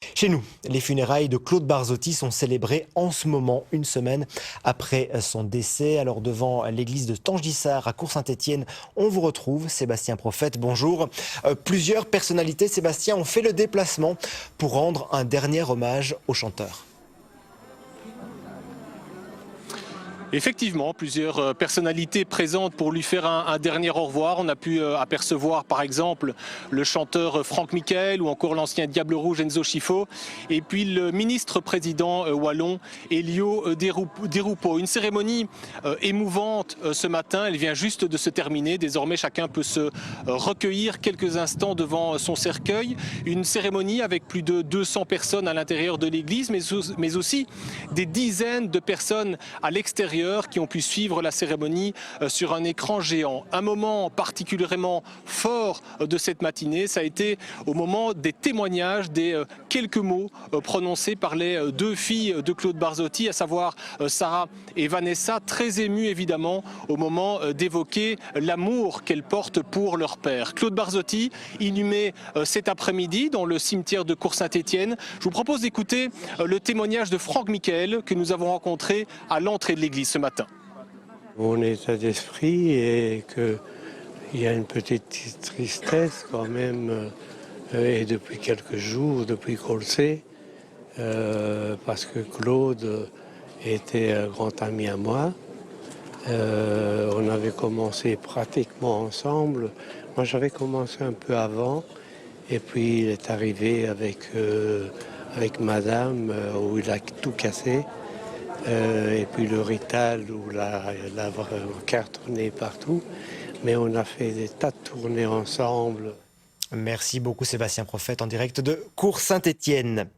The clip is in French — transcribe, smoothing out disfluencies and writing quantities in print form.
Chez nous, les funérailles de Claude Barzotti sont célébrées en ce moment, une semaine après son décès. Alors devant l'église de Tangissart à Court-Saint-Étienne, on vous retrouve, Sébastien Prophète, bonjour. Plusieurs personnalités, Sébastien, ont fait le déplacement pour rendre un dernier hommage au chanteur. Effectivement, plusieurs personnalités présentes pour lui faire un dernier au revoir. On a pu apercevoir par exemple le chanteur Franck Michael ou encore l'ancien Diable Rouge Enzo Schifo et puis le ministre-président wallon Elio Di Rupo. Une cérémonie émouvante ce matin, elle vient juste de se terminer. Désormais chacun peut se recueillir quelques instants devant son cercueil. Une cérémonie avec plus de 200 personnes à l'intérieur de l'église mais aussi des dizaines de personnes à l'extérieur qui ont pu suivre la cérémonie sur un écran géant. Un moment particulièrement fort de cette matinée, ça a été au moment des témoignages, des quelques mots prononcés par les deux filles de Claude Barzotti, à savoir Sarah et Vanessa, très émues évidemment au moment d'évoquer l'amour qu'elles portent pour leur père. Claude Barzotti, inhumé cet après-midi dans le cimetière de Court-Saint-Étienne. Je vous propose d'écouter le témoignage de Franck Michael que nous avons rencontré à l'entrée de l'église ce matin. Mon état d'esprit est qu'il y a une petite tristesse quand même, et depuis quelques jours, depuis qu'on le sait, parce que Claude était un grand ami à moi. On avait commencé pratiquement ensemble. Moi j'avais commencé un peu avant, et puis il est arrivé avec madame, où il a tout cassé. Et puis le Rital où la carte tournée partout, mais on a fait des tas de tournées ensemble. Merci beaucoup Sébastien Prophète en direct de Court-Saint-Étienne.